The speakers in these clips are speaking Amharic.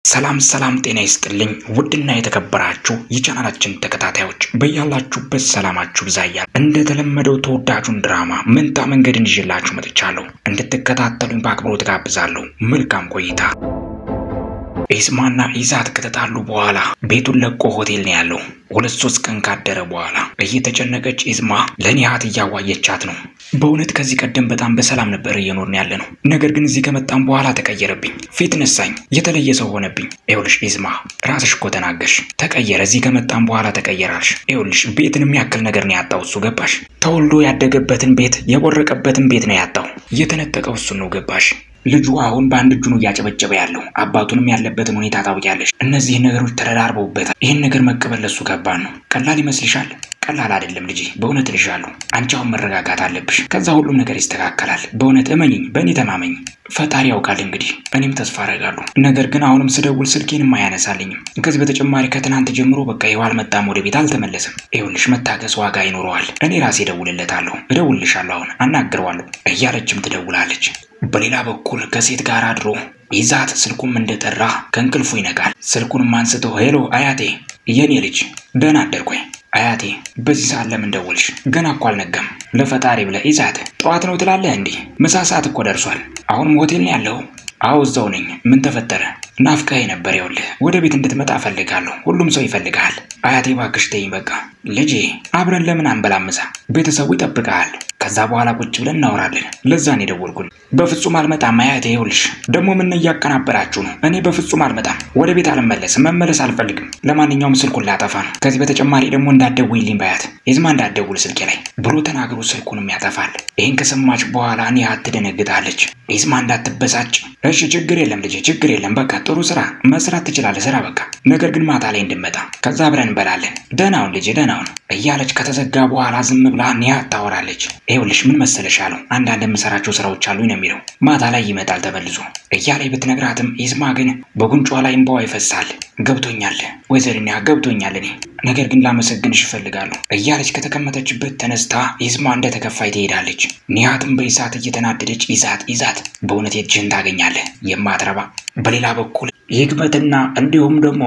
ሰላም ጤና ይስጥልኝ ውድና የተከበራችሁ የቻናላችን ተከታታዮች በእያላችሁበት ሰላማችሁ ብዛያ እንደተለመደው ተወዳጁን ድራማ መንታ መንገድን ይዤላችሁ መጥቻለሁ እንድትከታተሉኝ በአክብሮት ጋብዛለሁ መልካም ቆይታ ኢስማና ኢዛት ከተጣሉ በኋላ ቤቱን ለቆ ሆቴል ነው ያለው 2-3 ቀን ካደረ በኋላ እየተጨነቀች ኢስማ ለኒሃት ያዋየቻት ነው በእውነት ከዚህ ቀደም በጣም በሰላም ነበር እየኖርን ያለነው ነገር ግን እዚህ ከመጣን በኋላ ተቀየረብኝ ፊት ነሳኝ የተለየ ሰው ሆነብኝ ኤውልሽ ኢስማ ራስሽ እኮ ተናገርሽ ተቀየረ እዚህ ከመጣን በኋላ ተቀየራልሽ ኤውልሽ ቤትንም ያክል ነገር ነው ያጣው እሱ ገባሽ ተወልዶ ያደገበትን ቤት የቦረቀበትን ቤት ነው ያጣው የተነጠቀው እሱ ነው ገባሽ ልጁ አሁን በአንድ እጁ ነው ያጨበጨበ ያለው አባቱንም ያለበትን ሁኔታ ታውቂያለሽ እነዚህ ነገሮች ተደራርበውበታል ይሄን ነገር መቀበል ለሱ ከባድ ነው ቀላል ይመስልሻል ቀላል አይደለም ልጅ በእውነት ልሻለሁ አንቺው መረጋጋት አለብሽ ከዛ ሁሉም ነገር ይስተካከላል በእውነት እመኚኝ በእኔ ተማመኝ ፈጣሪ ያውቃል እንግዲህ እኔም ተስፋ አደርጋለሁ ነገር ግን አሁንም ስደውል ስልኬንም አያነሳልኝም ከዚህ በተጨማሪ ከትናንት ጀምሮ በቃ ይዋል መጣም ወደ ቤት አልተመለሰም ይኸውልሽ መታገስ ዋጋ ይኖረዋል እኔ ራሴ እደውልልሻለሁ አሁን አናግረዋለሁ እያለችም ትደውላለች በሌላ በኩል ከሴት ጋር አድሮ ኢዛት ስልኩም እንደጠራ ከንቅልፉ ይነቃል ስልኩንም አንስቶ ሄሎ አያቴ የኔ ልጅ ደህና አደርኩኝ አያቴ በዚህ ሰዓት ለምን ደወልሽ ገና እኮ አልነጋም ለፈጣሪ ብለ ኢዛት ጧት ነው ትላለህ እንዴ ምሳ ሰዓት እኮ ደርሷል አሁን ሆቴል ነው ያለው አው እዛው ነኝ ምን ተፈጠረ ናፍቀኸኝ ነበር ይኸውልህ ወደ ቤት እንድትመጣ ፈልጋለሁ ሁሉም ሰው ይፈልጋል አያቴ ባክሽ ተይኝ በቃ ልጄ አብረን ለምን አንበላምሳ ቤተሰቡ ይጠብቃል ከዛ በኋላ ቁጭ ብለን እናወራለን ለዛ ነው የደወልኩኝ በፍጹም አልመጣም አያቴ ይኸውልሽ ደግሞ ምን ያቀናበራችሁ ነው እኔ በፍጹም አልመጣም ወደ ቤት አልመለስም መመለስ አልፈልግም ለማንኛውም ስልኩን ላጠፋ ነው ከዚህ በተጨማሪ ደግሞ እንዳትደውይልኝ ባያት ኢዝማ እንዳትደውል ስልኬ ላይ ብሎ ተናግሮ ስልኩንም ያጠፋል ይሄን ከሰማች በኋላ ኒሃት ትደነግጣለች ኢዝማ እንዳትበሳጭ እሺ ችግር የለም ልጄ ችግር የለም በቃ ጥሩ ስራ መስራት ትችላለህ ስራ በቃ ነገር ግን ማታ ላይ እንድመጣ ከዛ አብረን እንበላለን ደህናውን ልጄ ደህናውን እያለች ከተዘጋ በኋላ ዝም ብላ ኒሃት ታወራለች ይኸውልሽ ምን መሰለሽ አለው አንዳንድ የምሰራቸው ስራዎች አሉኝ ነው የሚለው ማታ ላይ ይመጣል ተመልሶ እያለች ብትነግራትም ኢዝማ ግን በጉንጯ ላይ እንባዋ ይፈሳል ገብቶኛል ወይዘሪና ገብቶኛል እኔ ነገር ግን ላመሰግንሽ እፈልጋለሁ እያለች ከተቀመጠችበት ተነስታ ኢዝማ እንደተከፋይ ትሄዳለች ኒሃትም በኢሳት እየተናደደች ኢዛት በእውነት የእጅህን ታገኛለህ የማትረባ በሌላ በኩል ይግመትና እንዲሁም ደግሞ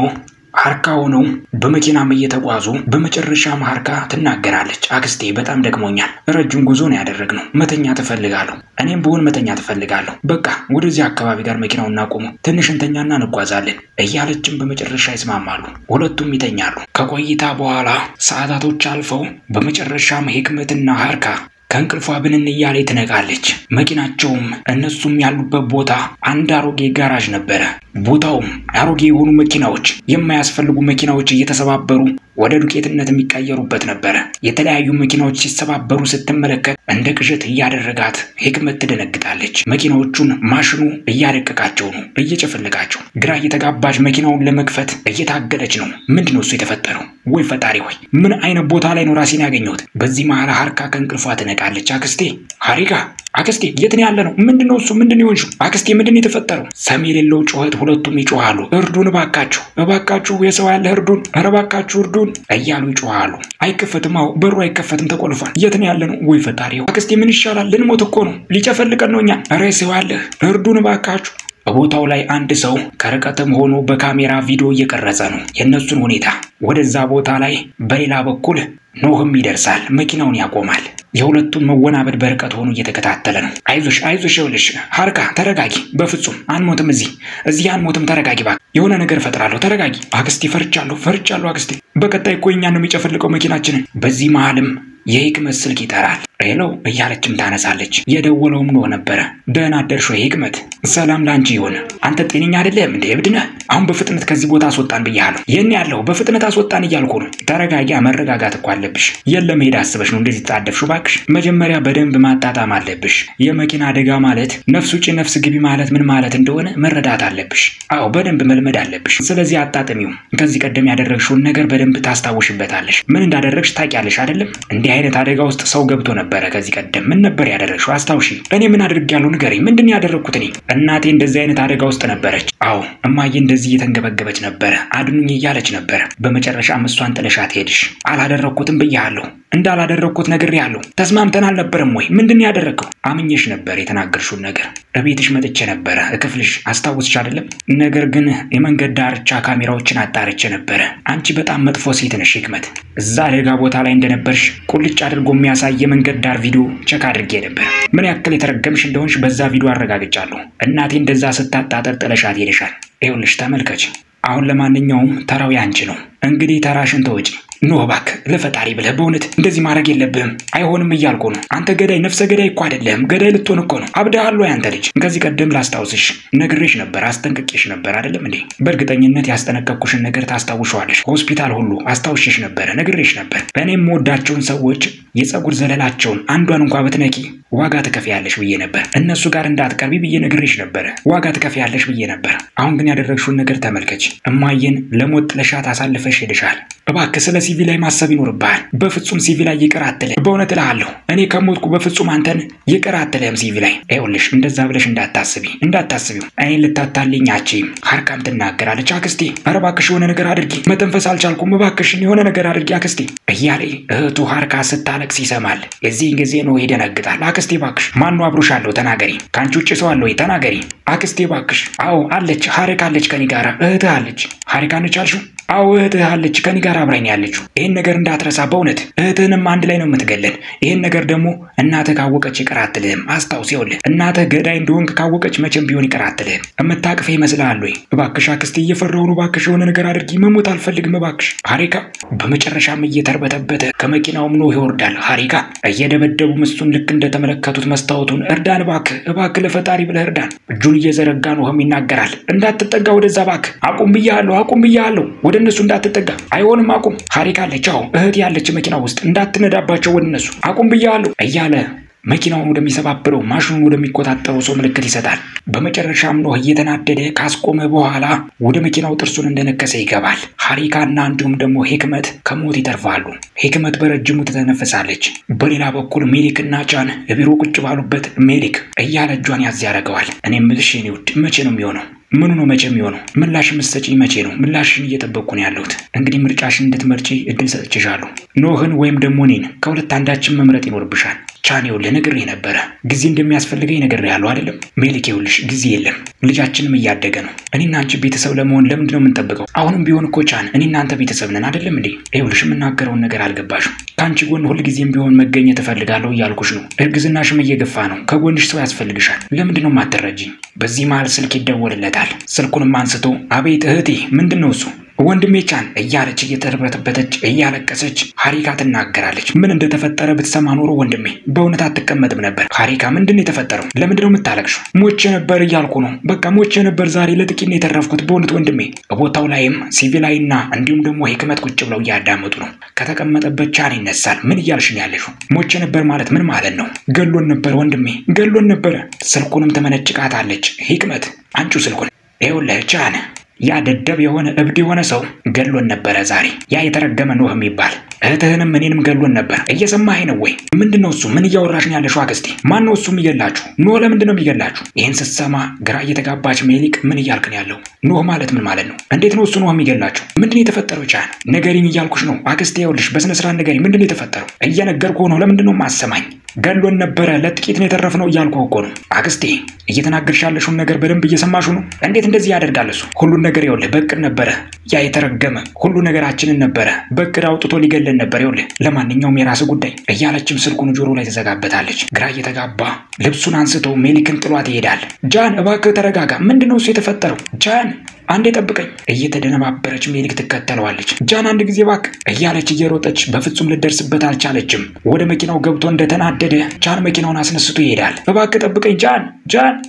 አርካ ሆነው በመኪናም እየተጓዙ በመጨረሻም አርካ ትናገራለች አክስቴ በጣም ደክሞኛል ረጅም ጉዞ ነው ያደረግነው መተኛ ተፈልጋለሁ እኔም በሆነ መተኛ ተፈልጋለሁ በቃ ወደዚህ አካባቢ ጋር መኪናውን እናቆሙ ትንሽ እንተኛና እንጓዛለን እያለችም በመጨረሻ ይስማማሉ ሁለቱም ይተኛሉ ከቆይታ በኋላ ሰዓታቶች አልፈው በመጨረሻም ህክመትና አርካ ከንቅልፏ ብንን እያለች ትነቃለች መኪናቸውም እነሱም ያሉበት ቦታ አንድ አሮጌ ጋራዥ ነበረ ቦታውም አሮጌ የሆኑ መኪናዎች የማያስፈልጉ መኪናዎች እየተሰባበሩ ወደ ዱቄትነት የሚቀየሩበት ነበር የተለያዩ መኪናዎች ሲሰባበሩ ስትመለከት እንደ ቅዠት ያደረጋት ህክመት ትደነግጣለች መኪናዎቹን ማሽኑ እያደቀቃቸው ነው እየጨፈለቃቸው ግራ እየተጋባች መኪናውን ለመክፈት እየታገለች ነው ምንድነው እሱ የተፈጠረው ወይ ፈጣሪ ሆይ ምን አይነት ቦታ ላይ ነው ራሴን ያገኘሁት በዚህ መሃል አርካ ከንቅልፏ ትነቃለች አክስቴ ሀሪካ አክስቴ የት ነው ያለነው ምንድነው እሱ ምንድነው ይሆንሽ አክስቴ ምንድነው የተፈጠረው ሰሚ የሌለው ጩኸት ሁለቱም ይጮሃሉ እርዱን እባካችሁ የሰው ያለ እርዱን እርዱን እያሉ ይጮሃሉ አይከፈትም በሩ አይከፈትም ተቆልፏል የት ነው ያለነው ወይ ፈጣሪ አክስቴ ምን ይሻላል ልንሞት እኮ ነው ሊጨፈልቀን ነው እኛ ራስው ያለ እርዱን እባካችሁ በቦታው ላይ አንድ ሰው ከርቀትም ሆኖ በካሜራ ቪዲዮ እየቀረጸ ነው የነሱን ሁኔታ ወደዛ ቦታ ላይ በሌላ በኩል ኖህም ይደርሳል መኪናውን ያቆማል የሁለቱም መወናበድ በርቀት ሆኖ እየተከታተለ ነው አይዞሽ ይኸውልሽ ሀርካ ተረጋጊ በፍጹም አንሞትም እዚህ አንሞትም ተረጋጊ ባክ የሆነ ነገር ፈጥራለሁ ተረጋጊ አክስቴ ፈርቻለሁ አክስቴ በቀጣይ እኮ እኛን ነው የሚጨፈልቀው መኪናችንን በዚህ መሃልም የህክመት ስልክ ይጠራል ሄሎ እያለችም ታነሳለች የደወለውም ነው ነበር ደህና አደርሽ ህክመት ሰላም ላንቺ ይሁን አንተ ጤነኛ አይደለም እንዴ እብድ ነህ አሁን በፍጥነት ከዚህ ቦታ አስወጣን ብያለሁ የኔ ያለው በፍጥነት አስወጣን እያልኩ ነው ተረጋጊ መረጋጋት እኮ አለብሽ የለም ሄድ አስበሽ ነው እንደዚህ ተጣደፍሽ ባክሽ መጀመሪያ በደንብ ማጣጣም አለብሽ የመኪና አደጋ ማለት ነፍስ ውጪ ነፍስ ግቢ ማለት ምን ማለት እንደሆነ መረዳት አለብሽ አዎ በደንብ መልመድ አለብሽ ስለዚህ አጣጣሚው ከዚህ ቀደም ያደረግሽውን ነገር በደንብ ታስታውሽበታለሽ ምን እንዳደረግሽ ታውቂያለሽ አይደለም እንዲህ አይነት አደጋ ውስጥ ሰው ገብቶ ነበር ከዚህ ቀደም ምን ነበር ያደረግሽው አስታውሺ እኔ ምን አድርጋለሁ ንገሪ ምንድነው ያደረኩት እኔ እናቴ እንደዚህ አይነት አደጋ ውስጥ ነበረች አዎ እማዬ እንደዚህ እየተንገበገበች ነበር አድኑኝ እያለች ነበር በመጨረሻ እሷን ጥለሻት ሄድሽ አላደረኩትም ብያለሁ እንዳላደረኩት ነግሬያለሁ። ተስማምተን አልነበረም ወይ? ምንድነው ያደረከው? አምኜሽ ነበር የተናገርሽው ነገር። እቤትሽ መጥቼ ነበር እክፍልሽ አስታውስሽ አይደለም? ነገር ግን የመንገድ ዳርቻ ካሜራዎችን አጣርቼ ነበር። አንቺ በጣም መጥፎ ሴት ነሽ ሂክመት። እዛ ሌጋ ቦታ ላይ እንደነበርሽ ቁልጭ አድርጎ የሚያሳይ የመንገድ ዳር ቪዲዮ ቼክ አድርጌ ነበር። ምን ያክል የተረገምሽ እንደሆንሽ በዛ ቪዲዮ አረጋግጫለሁ። እናቴ እንደዛ ስታጣጠር ጥለሻት ሄደሻል። ይኸውልሽ ተመልከች። አሁን ለማንኛውም ተራው ያንቺ ነው። እንግዲህ ተራሽን ተወጪ። ኖ እባክህ ለፈጣሪ ብለህ በእውነት እንደዚህ ማድረግ የለብህም። አይሆንም እያልኩ ነው። አንተ ገዳይ ነፍሰ ገዳይ እኮ አይደለም። ገዳይ ልትሆን እኮ ነው። አብደሃል ወይ አንተ ልጅ? ከዚህ ቀደም ላስታውስሽ ነግሬሽ ነበር፣ አስጠንቅቄሽ ነበር አይደለም እንዴ? በእርግጠኝነት ያስጠነቀቅኩሽን ነገር ታስታውሻለሽ። ሆስፒታል ሁሉ አስታውሽሽ ነበር፣ ነግሬሽ ነበር። እኔም የምወዳቸውን ሰዎች የፀጉር ዘለላቸውን አንዷን እንኳን ብትነኪ ዋጋ ትከፍያለሽ ብዬ ነበር። እነሱ ጋር እንዳትቀርቢ ብዬ ነግሬሽ ነበር። ዋጋ ትከፍያለሽ ብዬ ነበር። አሁን ግን ያደረግሽውን ነገር ተመልከች። እማዬን ለሞት ጥለሻት አሳልፈሽ ሄደሻል። እባክህ ስለ ሲቪ ላይ ማሰብ ይኖርብሃል። በፍጹም ሲቪ ላይ ይቅር አትልም። በእውነት እልሃለሁ እኔ ከሞትኩ በፍጹም አንተን ይቅር አትልም ሲቪ ላይ። ይኸውልሽ እንደዛ ብለሽ እንዳታስቢው። እኔን ልታታልኝ አትችይም። ሀርካም ትናገራለች። አክስቴ ኧረ እባክሽ የሆነ ነገር አድርጊ፣ መተንፈስ አልቻልኩም፣ እባክሽን የሆነ ነገር አድርጊ አክስቴ እያለ እህቱ ሀርካ ስታለቅስ ይሰማል። የዚህን ጊዜ ነው ይደነግጣል። አክስቴ እባክሽ ማነው አብሮሻለሁ? ተናገሪ። ከአንቺ ውጭ ሰው አለ ወይ? ተናገሪ አክስቴ እባክሽ። አዎ አለች፣ ሀሪካ አለች ከኔ ጋር። እህትህ አለች። ሀሪካ ነች አልሽው? አዎ እህትህ አለች ከኔ ጋር አብራኝ ያለችው። ይሄን ነገር እንዳትረሳ በእውነት። እህትህንም አንድ ላይ ነው የምትገለን። ይሄን ነገር ደግሞ እናትህ ካወቀች ይቅር አትልህም። አስታውስ። ይኸውልህ እናትህ ገዳይ እንደሆንክ ካወቀች መቼም ቢሆን ይቅር አትልህም። እምታቅፈህ ይመስልሃል ወይ? እባክሽ አክስቴ እየፈራሁ ነው። እባክሽ የሆነ ነገር አድርጊ። መሞት አልፈልግም እባክሽ። ሀሪካ በመጨረሻም እየተርበተበተ ከመኪናውም ነው ይወርዳል። ሀሪካ እየደበደቡ እሱን ልክ እንደተመለከቱት መስታወቱን እርዳን እባክህ ለፈጣሪ ብለህ እርዳን። እጁን እየዘረጋ ነው ይናገራል። እንዳትጠጋ ወደዛ እባክህ። አቁም ብያለሁ። ወደ እነሱ እንዳትጠጋ። አይሆንም አቁም። ሀሪካ አለች። አዎ እህት ያለች መኪና ውስጥ እንዳትነዳባቸው ወደ እነሱ። አቁም ብያለሁ እያለ መኪናውን ወደሚሰባብረው ማሽኑን ወደሚቆጣጠረው ሰው ምልክት ይሰጣል። በመጨረሻም ነው እየተናደደ ካስቆመ በኋላ ወደ መኪናው ጥርሱን እንደነከሰ ይገባል። ሀሪካና እንዲሁም ደግሞ ሂክመት ከሞት ይተርፋሉ። ሂክመት በረጅሙ ትተነፍሳለች። በሌላ በኩል ሜሊክና ጫን ቢሮ ቁጭ ባሉበት ሜሊክ እያለ እጇን ያዝ ያደርገዋል። እኔ የምልሽ የኔ ውድ መቼ ነው የሚሆነው? ምኑ ነው መቼ የሚሆነው? ምላሽ የምትሰጪኝ መቼ ነው? ምላሽን እየጠበቅኩ ነው ያለሁት። እንግዲህ ምርጫሽን እንድትመርጪ እድል ሰጥቼሻለሁ። ኖህን ወይም ደግሞ እኔን ከሁለት አንዳችን መምረጥ ይኖርብሻል። ቻን ይኸውልህ ነግሬህ ነበረ ጊዜ እንደሚያስፈልገኝ ነግሬሃለሁ አይደለም? ሜሊክ ይኸውልሽ ጊዜ የለም። ልጃችንም እያደገ ነው። እኔና አንቺ ቤተሰብ ለመሆን ለምንድን ነው የምንጠብቀው? አሁንም ቢሆን እኮ ቻን እኔና አንተ ቤተሰብ ነን አይደለም እንዴ? ይኸውልሽ የምናገረውን ነገር አልገባሽም። ከአንቺ ጎን ሁልጊዜም ቢሆን መገኘት እፈልጋለሁ እያልኩሽ ነው። እርግዝናሽም እየገፋ ነው። ከጎንሽ ሰው ያስፈልግሻል። ለምንድን ነው የማትረጂኝ? በዚህ መሀል ስልክ ይደወልለታል። ስልኩንም አንስቶ አቤት እህቴ ምንድን ነው እሱ? ወንድሜ ቻን እያለች እየተርበተበተች እያለቀሰች ሀሪካ ትናገራለች። ምን እንደተፈጠረ ብትሰማ ኖሮ ወንድሜ በእውነት አትቀመጥም ነበር። ሀሪካ ምንድን ነው የተፈጠረው? ለምንድን ነው የምታለቅሽው? ሞቼ ነበር እያልኩ ነው። በቃ ሞቼ ነበር። ዛሬ ለጥቂት ነው የተረፍኩት በእውነት ወንድሜ። ቦታው ላይም ሲቪላይና እንዲሁም ደግሞ ሂክመት ቁጭ ብለው እያዳመጡ ነው። ከተቀመጠበት ቻን ይነሳል። ምን እያልሽ ነው ያለሽው? ሞቼ ነበር ማለት ምን ማለት ነው? ገሎን ነበር ወንድሜ ገሎን ነበረ። ስልኩንም ተመነጭቃታለች ሂክመት። አንቺ ስልኩን ይኸውልህ ቻን ያ ደደብ የሆነ እብድ የሆነ ሰው ገሎን ነበረ ዛሬ። ያ የተረገመ ኖህ የሚባል እህትህንም እኔንም ገሎን ነበር። እየሰማኸኝ ነው ወይ? ምንድነው እሱ? ምን እያወራሽ ነው ያለሽው አክስቴ? ማን ነው እሱ የሚገላችሁ? ኖህ ለምንድን ነው የሚገላችሁ? ይህን ስትሰማ ግራ እየተጋባች ሜሊክ ምን እያልክ ነው ያለው? ኖህ ማለት ምን ማለት ነው? እንዴት ነው እሱ ኖህ የሚገላችሁ? ምንድን ነው የተፈጠረው? ቻን ነገሪኝ እያልኩሽ ነው አክስቴ። ይኸውልሽ በስነ ስርዓት ነገሪ። ምንድን ነው የተፈጠረው? እየነገርኩህ ነው። ለምንድን ነው የማሰማኝ? ገሎን ነበረ ለጥቂት ነው የተረፍነው እያልኩህ እኮ ነው አክስቴ። እየተናገርሽ ያለሽውን ነገር በደንብ እየሰማሽው ነው? እንዴት እንደዚህ ያደርጋል እሱ? ሁሉን ነገር ይኸውልህ በእቅድ ነበረ። ያ የተረገመ ሁሉ ነገራችንን ነበረ በእቅድ አውጥቶ ሊገለን ነበር። ይኸውልህ ለማንኛውም የራስ ጉዳይ እያለችም ስልኩን ጆሮ ላይ ተዘጋበታለች። ግራ እየተጋባ ልብሱን አንስቶ ሜሊክን ጥሏት ይሄዳል። ጃን እባክህ ተረጋጋ። ምንድነው እሱ የተፈጠረው? ጃን አንዴ ጠብቀኝ። እየተደነባበረች ሜሊክ ትከተለዋለች። ጃን አንድ ጊዜ እባክህ እያለች እየሮጠች በፍጹም ልደርስበት አልቻለችም። ወደ መኪናው ገብቶ እንደተናደደ ጃን መኪናውን አስነስቶ ይሄዳል። እባክህ ጠብቀኝ ጃን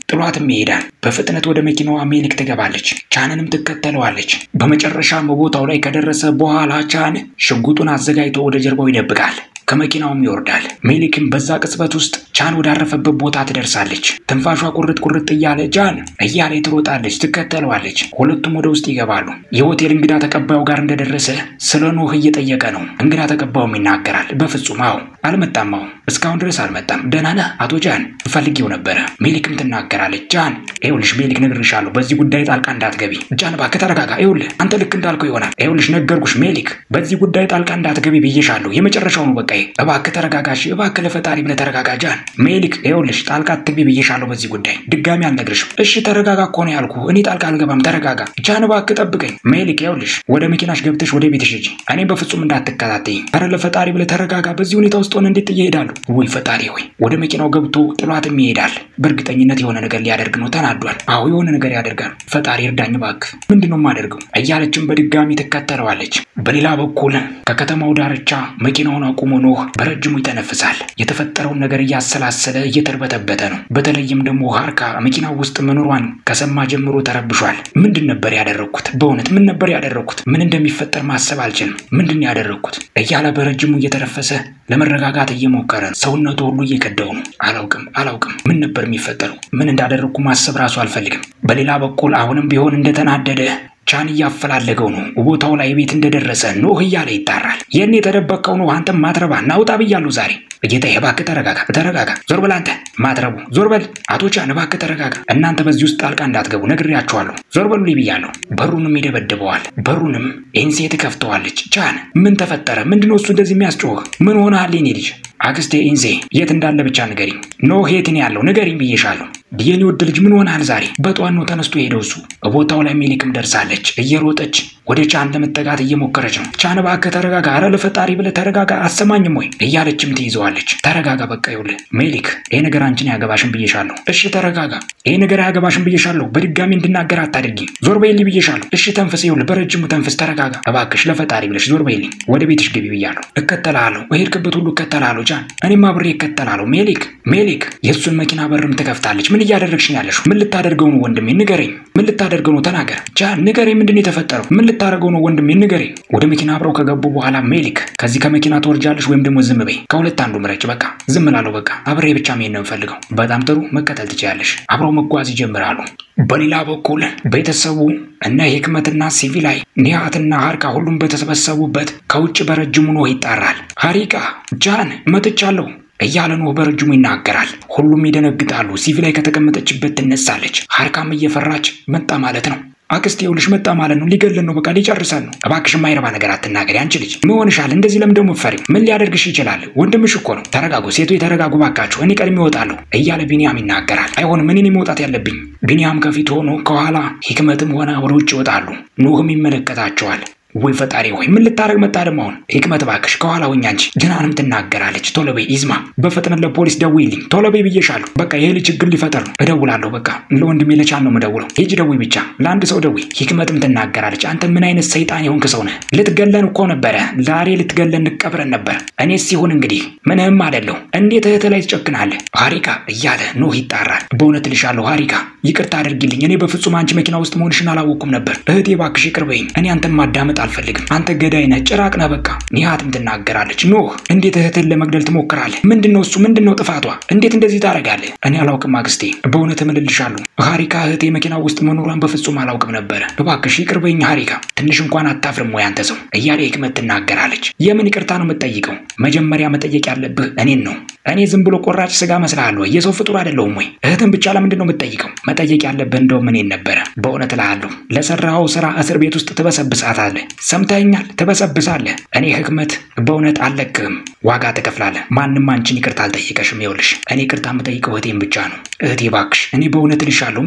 ጥሏትም ይሄዳል። በፍጥነት ወደ መኪናዋ ሜሊክ ትገባለች። ቻንንም ትከተለዋለች። በመጨረሻም ቦታው ላይ ከደረሰ በኋላ ቻን ሽጉጡን አዘጋጅቶ ወደ ጀርባው ይደብቃል። ከመኪናውም ይወርዳል። ሜሊክም በዛ ቅጽበት ውስጥ ቻን ወዳረፈበት ቦታ ትደርሳለች። ትንፋሿ ቁርጥ እያለ ጃን እያለ ትሮጣለች፣ ትከተለዋለች። ሁለቱም ወደ ውስጥ ይገባሉ። የሆቴል እንግዳ ተቀባዩ ጋር እንደደረሰ ስለ ኖህ እየጠየቀ ነው። እንግዳ ተቀባዩም ይናገራል። በፍጹም አዎ አልመጣም። እስካሁን ድረስ አልመጣም። ደህና ነህ አቶ ጃን? ፈልጌው ነበር። ሜሊክም ትናገራለች። ጃን ይኸውልሽ ሜሊክ ነግሬሻለሁ፣ በዚህ ጉዳይ ጣልቃ እንዳትገቢ። ጃን እባክህ ተረጋጋ። ይኸውልህ አንተ ልክ እንዳልከው ይሆናል። ይኸውልሽ ነገርኩሽ ሜሊክ፣ በዚህ ጉዳይ ጣልቃ እንዳትገቢ ብዬሻለሁ። የመጨረሻው ነው በቃ። እባክህ ተረጋጋሽ፣ እባክህ ለፈጣሪ ብለህ ተረጋጋ ጃን። ሜሊክ ይኸውልሽ ጣልቃ አትግቢ ብዬሻለሁ በዚህ ጉዳይ፣ ድጋሚ አልነግርሽም። እሺ ተረጋጋ እኮ ነው ያልኩህ። እኔ ጣልቃ አልገባም፣ ተረጋጋ። ጃን እባክህ ጠብቀኝ። ሜሊክ ይኸውልሽ ወደ መኪናሽ ገብተሽ ወደ ቤትሽ ሂጂ። እኔም በፍጹም እንዳትከታተይ። ኧረ ለፈጣሪ ብለህ ተረጋጋ። በዚህ ሁኔታ ውስጥ ሆነ እንዴት ይሄዳሉ? ወይ ፈጣሪ ሆይ። ወደ መኪናው ገብቶ ጥሏትም ይሄዳል። በእርግጠኝነት የሆነ ነገር ሊያደርግ ነው። ተናዷል። አዎ የሆነ ነገር ያደርጋል። ፈጣሪ እርዳኝ እባክህ። ምንድነው የማደርገው እያለችም በድጋሚ ትከተለዋለች። በሌላ በኩል ከከተማው ዳርቻ መኪናውን አቁሞ ኖህ በረጅሙ ይተነፍሳል። የተፈጠረውን ነገር እያሰላሰለ እየተርበተበተ ነው። በተለይም ደግሞ ሃርካ መኪናው ውስጥ መኖሯን ከሰማ ጀምሮ ተረብሿል። ምንድን ነበር ያደረኩት? በእውነት ምን ነበር ያደረኩት? ምን እንደሚፈጠር ማሰብ አልችልም። ምንድን ያደረኩት እያለ በረጅሙ እየተረፈሰ ለመረጋጋት እየሞከረ ሰውነቱ ሁሉ እየከዳው ነው። አላውቅም ምን ነበር የሚፈጠረው? ምን እንዳደረኩ ማሰብ ራሱ አልፈልግም። በሌላ በኩል አሁንም ቢሆን እንደተናደደ ቻን እያፈላለገው ነው። ቦታው ላይ ቤት እንደደረሰ ኖህ እያለ ይጣራል። የኔ የተደበቀው ነው። አንተም ማትረባ ናውጣ ብያለሁ ዛሬ። ጌታዬ እባክህ ተረጋጋ። ዞር በል አንተ ማትረቡ፣ ዞር በል። አቶ ቻን እባክህ ተረጋጋ። እናንተ በዚህ ውስጥ ጣልቃ እንዳትገቡ ነግሬያችኋለሁ። ዞር በሉ ብያለሁ። በሩንም ይደበድበዋል። በሩንም ኤንሴ ትከፍተዋለች። ቻን ምን ተፈጠረ? ምንድነው እሱ እንደዚህ የሚያስጮህ? ምን ሆነሃል የኔ ልጅ? አክስቴ ኢንሴ የት እንዳለ ብቻ ንገሪኝ። ኖህ የት ነው ያለው? ንገሪኝ ብዬሻለሁ። የኔ ወድ ልጅ ምን ሆነሃል ዛሬ? በጧት ነው ተነስቶ ሄደው እሱ። ቦታው ላይ ሜሊክም ደርሳለች። እየሮጠች ወደ ቻን ለመጠጋት እየሞከረች ነው። ቻን እባክህ ተረጋጋ፣ ኧረ ለፈጣሪ ብለህ ተረጋጋ፣ አሰማኝም ወይ እያለችም ትይዘዋለች። ተረጋጋ በቃ። ይኸውልህ ሜሊክ ይሄ ነገር አንቺን ያገባሽም ብዬሻለሁ። እሺ ተረጋጋ። ይሄ ነገር ያገባሽም ብዬሻለሁ። በድጋሚ እንድናገር አታድርጊ። ዞር በይልኝ ብዬሻለሁ። እሺ ተንፍስ። ይኸውልህ በረጅሙ ተንፍስ። ተረጋጋ እባክሽ፣ ለፈጣሪ ብለሽ ዞር በይልኝ። ወደ ቤትሽ ግቢ ብያለሁ። እከተላለሁ። በሄድክበት ሁሉ እከተላለሁ ቻን። እኔም አብሬ እከተላለሁ። ሜሊክ የእሱን መኪና በርም ትከፍታለች። ምን እያደረግሽ ነው ያለሽው? ምን ልታደርገው ነው ወንድሜ? ንገረኝ። ምን ልታደርገው ነው? ተናገር ቻን፣ ንገረኝ። ምንድን ነው የተፈጠረው? ምን ልታደርገው ነው ወንድሜ? ንገረኝ። ወደ መኪና አብረው ከገቡ በኋላ ሜሊክ ከዚህ ከመኪና ትወርጃለሽ ወይም ደግሞ ዝም በይ። ከሁለት አንዱ ምረጭ። በቃ ዝም እላለሁ። በቃ አብሬ ብቻ መሄድ ነው የምፈልገው። በጣም ጥሩ፣ መከተል ትችያለሽ። አብረው መጓዝ ይጀምራሉ። በሌላ በኩል ቤተሰቡ እነ ሂክመትና ሲቪላይ ኒሃትና ሃርካ ሁሉም በተሰበሰቡበት ከውጭ በረጅሙ ነው ይጣራል። ሃሪካ ጃን መጥቻለሁ እያለ ነው በረጅሙ ይናገራል። ሁሉም ይደነግጣሉ። ሲቪላይ ከተቀመጠችበት ትነሳለች። ሃርካም እየፈራች መጣ ማለት ነው። አክስቴ ይኸውልሽ መጣ ማለት ነው። ሊገለን ነው። በቃ ሊጨርሰን ነው። እባክሽ የማይረባ ነገር አትናገሪ። አንቺ ልጅ ምን ሆነሻል? እንደዚህ ለምን ደግሞ ፈሪ? ምን ሊያደርግሽ ይችላል? ወንድምሽ እኮ ነው። ተረጋጉ ሴቶች ተረጋጉ ባካችሁ። እኔ ቀድሜ እወጣለሁ እያለ ቢኒያም ይናገራል። አይሆንም፣ እኔ መውጣት ያለብኝ። ቢኒያም ከፊት ሆኖ ከኋላ ሂክመትም ሆነ ወደ ውጭ ይወጣሉ። ኖህም ይመለከታቸዋል። ወይ ፈጣሪ ሆይ ምን ልታረግ መጣ ደግሞ? አሁን ሂክመት እባክሽ ከኋላ ሁኚ። አንቺ ጀናንም ትናገራለች። ቶሎ በይ ኢዝማ፣ በፍጥነት ለፖሊስ ደውይልኝ። ቶሎ በይ ብዬሻለሁ። በቃ ይሄ ልጅ ችግር ሊፈጠር ነው። እደውላለሁ። በቃ ለወንድሜ ለቻን ነው የምደውለው። ሂጂ ደውይ ብቻ፣ ለአንድ ሰው ደውይ። ሂክመትም ትናገራለች። አንተ ምን አይነት ሰይጣን የሆንክ ሰው ነህ? ልትገለን እኮ ነበረ። ዛሬ ልትገለን እንቀብረን ነበር። እኔስ ሲሆን እንግዲህ ምንህም አይደለሁ። እንዴት እህት ላይ ትጨክናለህ? ሃሪካ እያለ ኖህ ይጣራል። በእውነት ልሻለሁ ሃሪካ፣ ይቅርታ አድርጊልኝ። እኔ በፍጹም አንቺ መኪና ውስጥ መሆንሽን አላወኩም ነበር። እህቴ እባክሽ ይቅር በይኝ። እኔ አንተን ማዳመጥ አልፈልግም። አንተ ገዳይ ነህ፣ ጭራቅ ነህ። በቃ ኒሃትም ትናገራለች። ኖህ እንዴት እህትን ለመግደል ትሞክራለህ? ምንድነው እሱ? ምንድነው ጥፋቷ? እንዴት እንደዚህ ታደርጋለህ? እኔ አላውቅም አክስቴ፣ በእውነት እምልልሻለሁ። ሃሪካ እህቴ መኪና ውስጥ መኖሯን በፍጹም አላውቅም ነበረ። እባክሽ ይቅር በይኝ ሃሪካ። ትንሽ እንኳን አታፍርም ወይ አንተ ሰው? እያለ ሂክመት ትናገራለች። የምን ይቅርታ ነው የምትጠይቀው? መጀመሪያ መጠየቅ ያለብህ እኔን ነው። እኔ ዝም ብሎ ቆራጭ ስጋ መስላለሁ? የሰው ፍጡር አይደለሁም ወይ? እህትን ብቻ ለምንድን ነው የምትጠይቀው? መጠየቅ ያለብህ እንደውም እኔን ነበረ። በእውነት እልሃለሁ ለሰራኸው ስራ እስር ቤት ውስጥ ትበሰብሳታለህ። ሰምተኸኛል? ትበሰብሳለህ። እኔ ሂክመት በእውነት አልለቅህም። ዋጋ ትከፍላለህ። ማንም አንቺን ይቅርታ አልጠየቀሽም። ይኸውልሽ እኔ ይቅርታ የምጠይቀው እህቴን ብቻ ነው። እህቴ እባክሽ፣ እኔ በእውነት እልሻለሁ።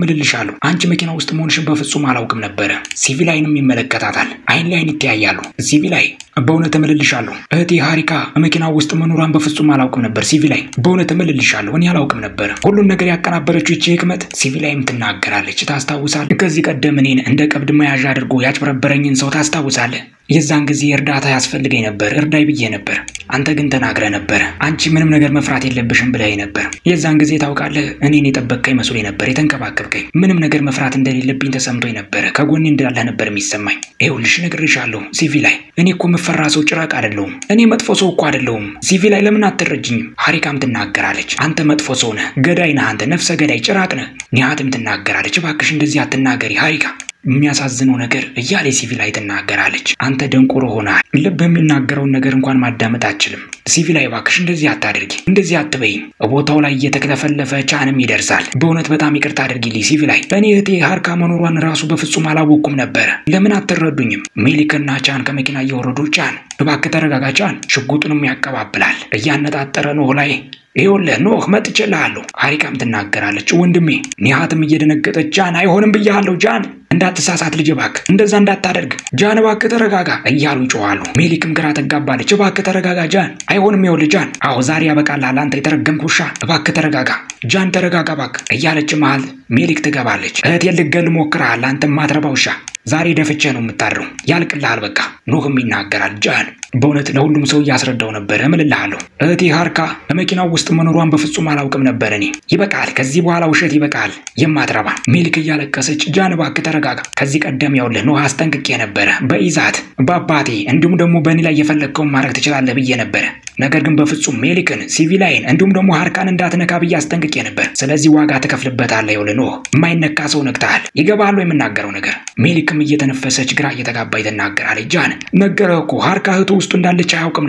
አንቺ መኪና ውስጥ መሆንሽን በፍጹም አላውቅም ነበረ። ሲቪላይንም ይመለከታታል። አይን ላይን ይተያያሉ። ሲቪላይ በእውነት እምልልሻለሁ እህቴ ሃሪካ መኪና ውስጥ መኖሯን በፍጹም አላውቅም ነበር። ሲቪላይ በእውነት እምልልሻለሁ እኔ አላውቅም ነበር። ሁሉን ነገር ያቀናበረችው ይህች ሂክመት። ሲቪላይም ትናገራለች። ታስታውሳለህ? ከዚህ ቀደም እኔን እንደ ቀብድ መያዣ አድርጎ ያጭበረበረኝን ሰው ታስታውሳለህ? የዛን ጊዜ እርዳታ ያስፈልገኝ ነበር፣ እርዳይ ብዬ ነበር። አንተ ግን ተናግረህ ነበር። አንቺ ምንም ነገር መፍራት የለብሽም ብለህ ነበር። የዛን ጊዜ ታውቃለህ እኔን የጠበቅከኝ መስሎኝ ነበር፣ የተንከባከብከኝ። ምንም ነገር መፍራት እንደሌለብኝ ተሰምቶኝ ነበር። ከጎኔ እንዳለህ ነበር የሚሰማኝ። ይኸውልሽ ነግሬሻለሁ ሲቪላይ፣ እኔ እኮ የምፈራ ሰው ጭራቅ አይደለሁም። እኔ መጥፎ ሰው እኮ አይደለሁም። ሲቪላይ ለምን አትረጅኝም? ሃሪካም ትናገራለች። አንተ መጥፎ ሰው ነህ፣ ገዳይ ነህ አንተ፣ ነፍሰ ገዳይ ጭራቅ ነህ። ኒሃትም ትናገራለች። እባክሽ እንደዚህ አትናገሪ ሃሪካ። የሚያሳዝነው ነገር እያለ ሲቪላይ ትናገራለች። አንተ ደንቆሮ ሆናል። ልብ የሚናገረውን ነገር እንኳን ማዳመጥ አትችልም። ሲቪላይ እባክሽ እንደዚህ አታድርጊ፣ እንደዚህ አትበይኝ። ቦታው ላይ እየተከለፈለፈ ቻንም ይደርሳል። በእውነት በጣም ይቅርታ አድርጊልኝ ሲቪላይ። እኔ እህቴ ሃርካ መኖሯን ራሱ በፍጹም አላወቅኩም ነበር። ለምን አትረዱኝም? ሜሊክና ቻን ከመኪና እየወረዱ ቻን እባክህ ተረጋጋ። ቻን ሽጉጡንም ያቀባብላል። እያነጣጠረ ኖህ ላይ ይኸውልህ ኖህ መጥቼልሃለሁ። ሃሪካም ትናገራለች። ወንድሜ ኒሃትም እየደነገጠች ጃን አይሆንም ብያለሁ ጃን እንዳትሳሳት ልጅ እባክህ እንደዛ እንዳታደርግ ጃን እባክህ ተረጋጋ እያሉ ይጮኻሉ። ሜሊክም ግራ ተጋባለች። እባክህ ተረጋጋ ጃን አይሆንም ይኸውልህ ጃን አዎ ዛሬ ያበቃልሃል አንተ የተረገምክ ውሻ እባክህ ተረጋጋ ጃን ተረጋጋ እባክህ እያለች መሃል ሜሊክ ትገባለች። እህቴን ልትገል ሞክረሃል አንተም ማትረባ ውሻ ዛሬ ደፍቼ ነው የምታድረው ያልቅልሃል በቃ። ኖህም ይናገራል። ጃን በእውነት ለሁሉም ሰው እያስረዳው ነበር እምልልሃለሁ እህቴ ሃርካ በመኪናው ውስጥ መኖሯን በፍጹም አላውቅም ነበር እኔ። ይበቃል ከዚህ በኋላ ውሸት ይበቃል የማትረባ። ሜሊክ እያለቀሰች ጃን እባክህ ተረጋጋ ከዚህ ቀደም ያውልህ ኖህ አስጠንቅቄ ነበረ በኢዛት በአባቴ እንዲሁም ደግሞ በእኔ ላይ የፈለግከውን ማድረግ ትችላለህ ብዬ ነበረ። ነገር ግን በፍጹም ሜሊክን ሲቪላይን እንዲሁም ደግሞ ሃርካን እንዳትነካ ብዬ አስጠንቅቄ ነበር። ስለዚህ ዋጋ ትከፍልበታለህ ይኸውልህ ኖህ የማይነካ ሰው ነክተሃል። ይገባሃል የምናገረው ነገር? ሜሊክም እየተነፈሰች ግራ እየተጋባይ ትናገራለች። ጃን ነገረህ እኮ ሃርካ እህቱ ውስጥ እንዳለች አላውቅም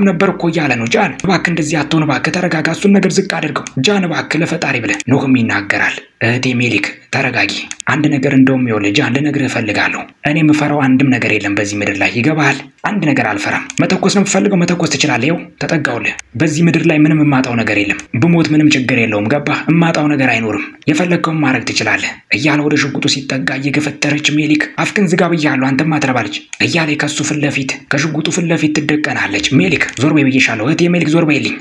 ነበር እኮ እያለ ነው። ጃን እባክህ እንደዚህ አትሆን እባክህ ተረጋጋ እሱን ነገር ዝቅ አድርገው ጃን እባክህ ለፈጣሪ ብለህ። ኖህም ይናገራል። እህቴ ሜሊክ ተረጋጊ። አንድ ነገር እንደውም ይኸውልህ ጃን ልነግርህ እፈልጋለሁ። እኔ የምፈራው አንድም ነገር የለም በዚህ ምድር ላይ ይገባሃል? አንድ ነገር አልፈራም። መተኮስ ነው የምፈልገው መተኮስ ትችላለህ። ይኸው ተጠጋውልህ። በዚህ ምድር ላይ ምንም የማጣው ነገር የለም። ብሞት ምንም ችግር የለውም ገባህ? የማጣው ነገር አይኖርም። የፈለግከውን ማድረግ ትችላለህ እያለ ወደ ሽጉጡ ሲጠጋ እየገፈተረች ሜሊክ አፍክን ዝጋ ብያለሁ አንተም አትረባለች እያለ ከሱ ፊት ለፊት ከሽጉጡ ፊት ለፊት ትደቀናለች። ሜሊክ ዞር በይ ብዬሻለሁ እህቴ ሜሊክ ዞር በይልኝ።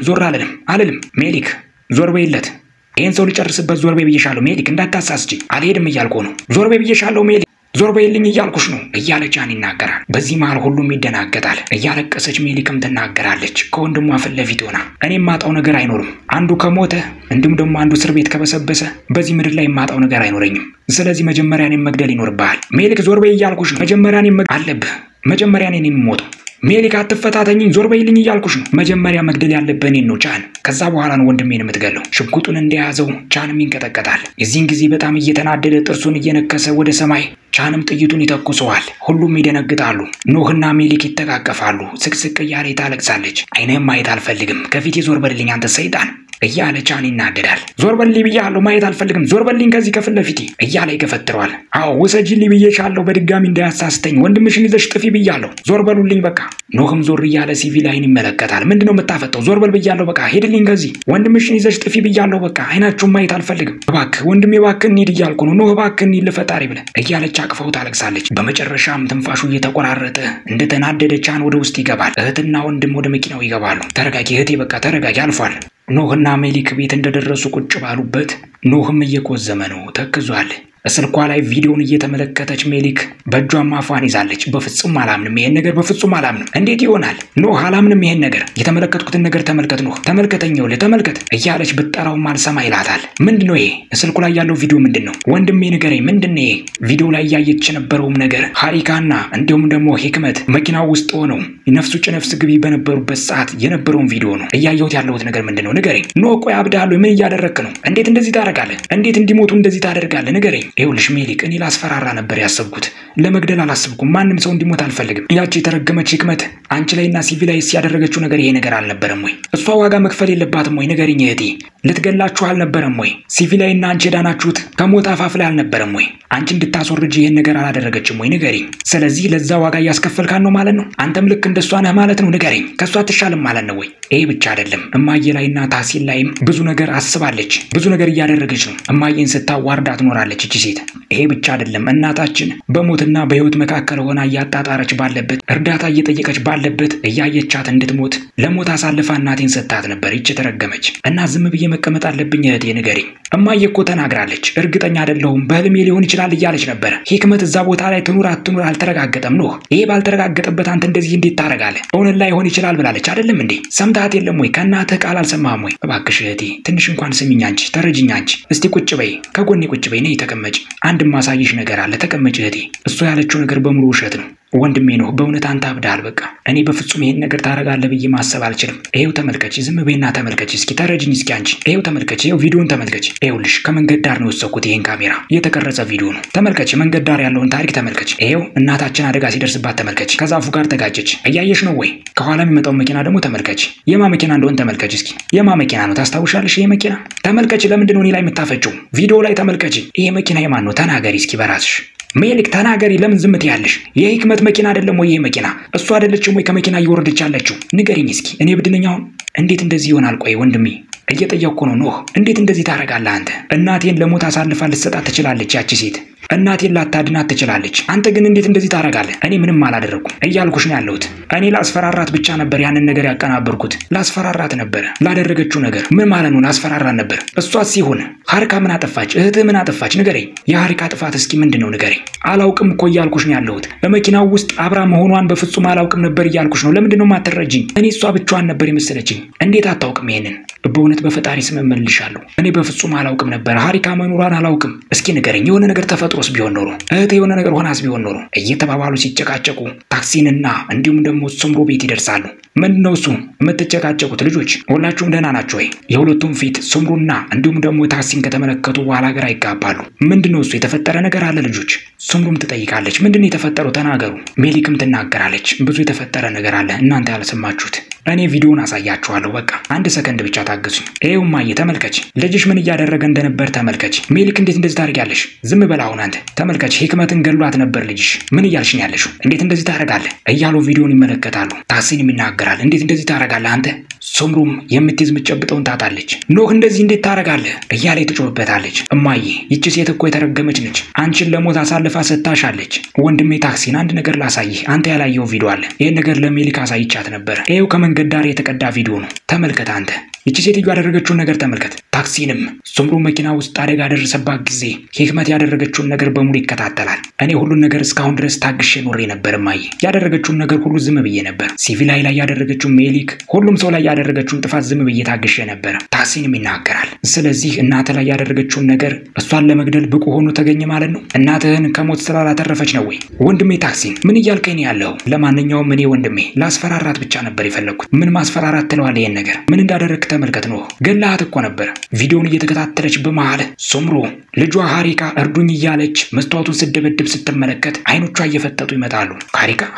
ዞር አልልም ሜሊክ ዞር በይለት። ይሄን ሰው ልጨርስበት ዞር በይ ብዬሻለሁ ሜሊክ እንዳታሳስጂ። አልሄድም እያልኩ ነው። ዞር በይ ብዬሻለሁ ሜሊክ ዞር በይልኝ እያልኩሽ ነው እያለ ጃን ይናገራል። በዚህ መሃል ሁሉም ይደናገጣል። እያለቀሰች ሜሊክም ትናገራለች ከወንድሟ ፊት ለፊት ሆና እኔ የማጣው ነገር አይኖርም። አንዱ ከሞተ እንዲሁም ደግሞ አንዱ እስር ቤት ከበሰበሰ በዚህ ምድር ላይ የማጣው ነገር አይኖረኝም። ስለዚህ መጀመሪያ እኔን መግደል ይኖርብሃል። ሜሊክ ዞር በይ እያልኩሽ ነው። መጀመሪያ እኔን አለብህ። መጀመሪያ እኔን የምሞተው ሜሊክ አትፈታተኝኝ ዞር በይልኝ እያልኩሽ ነው። መጀመሪያ መግደል ያለብህ እኔን ነው ቻን። ከዛ በኋላ ነው ወንድሜን የምትገለው። ሽጉጡን እንደያዘው ቻንም ይንቀጠቀጣል። የዚህን ጊዜ በጣም እየተናደደ ጥርሱን እየነከሰ ወደ ሰማይ ቻንም ጥይቱን ይተኩሰዋል። ሁሉም ይደነግጣሉ። ኖህና ሜሊክ ይተቃቀፋሉ። ስቅስቅ እያለ ታለቅሳለች። አይንህም ማየት አልፈልግም ከፊቴ ዞር በልልኝ አንተ ሰይጣን እያለ ቻን ይናደዳል። ዞር በልልኝ ብያለሁ ማየት አልፈልግም ዞር በልልኝ ከዚህ ከፊት ለፊቴ እያለ ይገፈትረዋል። አዎ ውሰጂልኝ ብዬሻለሁ በድጋሚ እንዳያሳስተኝ ወንድምሽን ይዘሽ ጥፊ ብያለሁ ዞር በሉልኝ በቃ። ኖህም ዞር እያለ ሲቪላይን ይመለከታል። ምንድነው የምታፈጠው? ዞር በል ብያለሁ በቃ ሄድልኝ ከዚህ ወንድምሽን ይዘሽ ጥፊ ብያለሁ በቃ አይናችሁን ማየት አልፈልግም እባክህ ወንድሜ እባክህ እንሂድ እያልኩ ነው ኖህ እባክህ እንሂድ ለፈጣሪ ብለህ እያለች አቅፈው ታለቅሳለች። በመጨረሻም ትንፋሹ እየተቆራረጠ እንደተናደደ ቻን ወደ ውስጥ ይገባል። እህትና ወንድም ወደ መኪናው ይገባሉ። ተረጋጊ እህቴ በቃ ተረጋጊ አልፏል። ኖህና ሜሊክ ቤት እንደደረሱ ቁጭ ባሉበት ኖህም እየቆዘመ ነው ተክዟል። ስልኳ ላይ ቪዲዮን እየተመለከተች ሜሊክ በእጇም አፏን ይዛለች። በፍጹም አላምንም ይሄን ነገር በፍጹም አላምንም። እንዴት ይሆናል ኖህ አላምንም ይሄን ነገር የተመለከትኩትን ነገር ተመልከት ኖህ ተመልከተኛው ለተመልከት እያለች ብትጠራውም አልሰማ ይላታል። ምንድነው ይሄ ስልኩ ላይ ያለው ቪዲዮ ምንድነው? ወንድሜ ንገረኝ ምንድነው ይሄ? ቪዲዮ ላይ ያየች የነበረውም ነገር ሃሪካና እንዲሁም ደግሞ ሂክመት መኪናው ውስጥ ሆነው ነፍሱ ጭነፍስ ግቢ በነበሩበት ሰዓት የነበረውን ቪዲዮ ነው እያየሁት ያለሁት ነገር ምንድነው? ንገረኝ ኖህ ቆይ አብዳለሁ ምን እያደረክ ነው? እንዴት እንደዚህ ታደርጋለህ? እንዴት እንዲሞቱ እንደዚህ ታደርጋለህ? ንገረኝ። ይኸውልሽ ሜሊክ እኔ ላስፈራራ ነበር ያሰብኩት ለመግደል አላሰብኩም። ማንም ሰው እንዲሞት አልፈልግም። ያቺ የተረገመች ሂክመት አንቺ ላይና ሲቪላይስ ያደረገችው ነገር ይሄ ነገር አልነበረም ወይ? እሷ ዋጋ መክፈል የለባትም ወይ? ንገሪኝ እህቴ ልትገላችሁ አልነበረም ወይ? ሲቪላይና አንቺ ዳናችሁት ከሞት አፋፍ ላይ አልነበረም ወይ? አንቺ እንድታስወርጂ ይሄን ነገር አላደረገችም ወይ? ንገሪኝ። ስለዚህ ለዛ ዋጋ እያስከፈልካን ነው ማለት ነው? አንተም ልክ እንደሷ ነህ ማለት ነው? ንገሪኝ። ከሷ አትሻልም ማለት ነው ወይ? ይሄ ብቻ አይደለም እማዬ ላይና ታሲል ላይም ብዙ ነገር አስባለች። ብዙ ነገር እያደረገች ነው። እማዬን ስታዋርዳ ትኖራለች እቺ ሴት። ይሄ ብቻ አይደለም እናታችን በሞትና በህይወት መካከል ሆና እያጣጣረች ባለበት እርዳታ እየጠየቀች ባለበት እያየቻት እንድትሞት ለሞት አሳልፋ እናቴን ሰጣት ነበር ይቺ ተረገመች። እና ዝም ብዬ መቀመጥ አለብኝ እህቴ ንገሪኝ። እማዬ እኮ ተናግራለች። እርግጠኛ አይደለሁም በህልሜ ሊሆን ይችላል እያለች ነበር። ሂክመት እዛ ቦታ ላይ ትኑር አትኑር አልተረጋገጠም ነው። ይሄ ባልተረጋገጠበት አንተ እንደዚህ እንዴት ታረጋለህ? እውነት ላይ ሆን ይችላል ብላለች አይደለም እንዴ? ሰምታት የለም ወይ? ከእናትህ ቃል አልሰማህም ወይ? እባክሽ እህቴ ትንሽ እንኳን ስሚኝ አንቺ ተረጅኝ አንቺ። እስቲ ቁጭ በይ ከጎኔ ቁጭ በይ ነይ ተቀመጪ። አንድ ማሳይሽ ነገር አለ ተቀመጪ እህቴ። እሷ ያለችው ነገር በሙሉ ውሸት ነው። ወንድሜ ነው በእውነት አንተ አብዳል። በቃ እኔ በፍጹም ይሄን ነገር ታረጋለህ ብዬ ማሰብ አልችልም። ይሄው ተመልከች፣ ዝም በይና ተመልከች እስኪ ተረጅኝ እስኪ አንቺ። ይሄው ተመልከች፣ ይሄው ቪዲዮን ተመልከች። ይሄውልሽ ከመንገድ ዳር ነው የወሰድኩት ይሄን ካሜራ የተቀረጸ ቪዲዮ ነው። ተመልከች፣ መንገድ ዳር ያለውን ታሪክ ተመልከች። ይሄው እናታችን አደጋ ሲደርስባት ተመልከች፣ ከዛፉ ጋር ተጋጨች። እያየሽ ነው ወይ? ከኋላ የሚመጣው መኪና ደግሞ ተመልከች። የማ መኪና እንደሆነ ተመልከች እስኪ። የማ መኪና ነው ታስታውሻለሽ? ይሄ መኪና ተመልከች። ለምንድን ነው እኔ ላይ የምታፈጪው? ቪዲዮ ላይ ተመልከች። ይሄ መኪና የማን ነው? ተናገሪ እስኪ በራስሽ ሜሊክ ተናገሪ። ለምን ዝም ትያለሽ? የሂክመት መኪና አይደለም ወይ ይሄ መኪና? እሱ አይደለችም ወይ ከመኪና እየወረደች ያለችው? ንገሪኝ እስኪ። እኔ ብድነኛው እንዴት እንደዚህ ይሆናል? ቆይ ወንድሜ እየጠየቅኩ ነው። ኖህ እንዴት እንደዚህ ታረጋለህ አንተ? እናቴን ለሞት አሳልፋ ልትሰጣት ትችላለች ያቺ ሴት። እናቴን ላታድናት ትችላለች። አንተ ግን እንዴት እንደዚህ ታረጋለህ? እኔ ምንም አላደረኩም እያልኩሽ ነው ያለሁት። እኔ ላስፈራራት ብቻ ነበር ያንን ነገር ያቀናበርኩት። ላስፈራራት ነበር። ላደረገችው ነገር ምን ማለት ነው? ላስፈራራት ነበር። እሷስ ሲሆን ሀሪካ ምን አጠፋች? እህትህ ምን አጠፋች? ንገረኝ። የሀሪካ ጥፋት እስኪ ምንድነው? ንገረኝ። አላውቅም እኮ እያልኩሽ ነው ያለሁት። በመኪናው ውስጥ አብራ መሆኗን በፍጹም አላውቅም ነበር እያልኩሽ ነው። ለምንድነው የማትረጂኝ? እኔ እሷ ብቻዋን ነበር የመሰለችኝ። እንዴት አታውቅም ይሄንን? በእውነት በፈጣሪ ስም እመልሻለሁ። እኔ በፍጹም አላውቅም ነበር። ሀሪካ መኖሯን አላውቅም። እስኪ ንገረኝ። የሆነ ነገር ተፈጥሮስ ቢሆን ኖሮ እህቴ የሆነ ነገር ሆናስ ቢሆን ኖሮ እየተባባሉ ሲጨቃጨቁ ታክሲንና እንዲሁም ደግሞ ሱምሩ ቤት ይደርሳሉ። ምንድነው እሱ የምትጨቃጨቁት? ልጆች ሁላችሁም ደህና ናችሁ ወይ? የሁለቱም ፊት ሱምሩና እንዲሁም ደግሞ ታክሲን ከተመለከቱ በኋላ ግራ ይጋባሉ። ምንድነው እሱ? የተፈጠረ ነገር አለ ልጆች? ሱምሩም ትጠይቃለች። ምንድነው የተፈጠረው? ተናገሩ። ሜሊክም ትናገራለች። ብዙ የተፈጠረ ነገር አለ እናንተ ያልሰማችሁት። እኔ ቪዲዮውን አሳያችኋለሁ። በቃ አንድ ሰከንድ ብቻ ታገሱኝ። ይሄው ማየ ተመልከች። ልጅሽ ምን እያደረገ እንደነበር ተመልከች። ሜሊክ እንዴት እንደዚህ ታደርጊያለሽ? ዝም በል አሁን አንተ ተመልከች። ሂክመትን ገሏት ነበር ልጅሽ። ምን እያልሽ ነው ያለሽው? እንዴት እንደዚህ ታደርጋለህ? እያሉ ቪዲዮውን ይመለከታሉ። ታሲንም ይናገራል። እንዴት እንደዚህ ታደርጋለህ አንተ? ሱምሩም የምትይዝ የምትጨብጠውን ታጣለች። ኖህ እንደዚህ እንዴት ታደርጋለህ እያለ ትጮህበታለች። እማዬ ይቺ ሴት እኮ የተረገመች ነች። አንቺን ለሞት አሳልፋ ሰጥታሻለች። ወንድሜ ታክሲን አንድ ነገር ላሳይህ። አንተ ያላየው ቪዲዮ አለ። ይሄን ነገር ለሜሊክ አሳይቻት ነበር። ይሄው ከመንገድ ዳር የተቀዳ ቪዲዮ ነው። ተመልከት አንተ። ይቺ ሴትዮ ያደረገችውን ነገር ተመልከት። ታክሲንም ሱምሩ መኪና ውስጥ አደጋ ደረሰባት ጊዜ ሂክመት ያደረገችውን ነገር በሙሉ ይከታተላል። እኔ ሁሉን ነገር እስካሁን ድረስ ታግሼ ኖሬ ነበር እማዬ። ያደረገችውን ነገር ሁሉ ዝም ብዬ ነበር። ሲቪላይ ላይ ያደረገችው ሜሊክ፣ ሁሉም ሰው ላይ ያደረገችውን ጥፋት ዝም ብዬ ታግሼ ነበር። ታክሲንም ይናገራል። ስለዚህ እናተ ላይ ያደረገችውን ነገር እሷን ለመግደል ብቁ ሆኖ ተገኘ ማለት ነው። እናትህን ከሞት ስላላተረፈች ነው ወይ? ወንድሜ ታክሲን ምን እያልከኝ ነው ያለው? ለማንኛውም እኔ ወንድሜ ላስፈራራት ብቻ ነበር የፈለኩት። ምን ማስፈራራት ትለዋለህ? ይሄን ነገር ምን እንዳደረክ ተመልከት ነው። ገላሃት እኮ ነበር። ቪዲዮውን እየተከታተለች በመሃል ሱምሩ ልጇ ሀሪካ እርዱኝ እያለች መስታወቱን ስደበድብ ስትመለከት አይኖቿ እየፈጠጡ ይመጣሉ።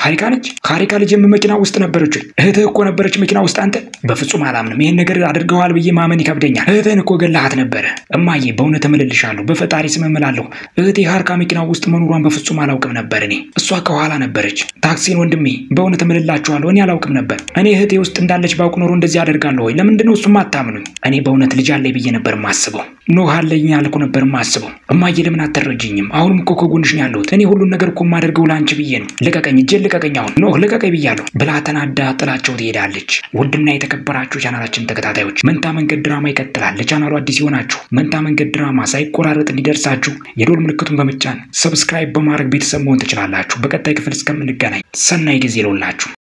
ሀሪካ ነች? ሀሪካ ልጅ መኪና ውስጥ ነበረች ወይ? እህትህ እኮ ነበረች መኪና ውስጥ። አንተ በፍጹም አላምንም። ይሄን ነገር አድርገዋል ብዬ ማመን ይከብደኛል። እህትህን እኮ ገላሃት ነበረ። እማዬ በእውነት እምልልሻለሁ፣ በፈጣሪ ስም እምላለሁ። እህቴ ሀሪካ መኪና ውስጥ መኖሯን በፍጹም አላውቅም ነበር። እኔ እሷ ከኋላ ነበረች። ታክሲን ወንድሜ በእውነት እምልላችኋለሁ፣ እኔ አላውቅም ነበር። እኔ እህቴ ውስጥ እንዳለች ባውቅ ኖሮ እንደዚህ አደርጋለሁ ወይ? ለምንድነው እሱም አታምኑኝ? እኔ በእውነት ልጅ አለኝ ብዬ ነበር ማስበው። ኖህ አለኝ ያልኩ ነበር ማስበው። እማዬ ለምን አትረጂኝም? አሁንም እኮ ከጎንሽ ነው ያለሁት። እኔ ሁሉን ነገር እኮ የማደርገው ላንቺ ብዬ ነው። ልቀቀኝ፣ እጄን ልቀቀኝ። አሁን ኖህ ልቀቀኝ ብያለሁ ብላ ተናዳ ጥላቸው ትሄዳለች። ውድና የተከበራችሁ ቻናላችን ተከታታዮች መንታ መንገድ ድራማ ይቀጥላል። ለቻናሉ አዲስ ይሆናችሁ መንታ መንገድ ድራማ ሳይቆራረጥ እንዲደርሳችሁ የደወል ምልክቱን በመጫን ሰብስክራይብ በማድረግ ቤተሰብ መሆን ትችላላችሁ። በቀጣይ ክፍል እስከምንገናኝ ሰናይ ጊዜ ይሁንላችሁ።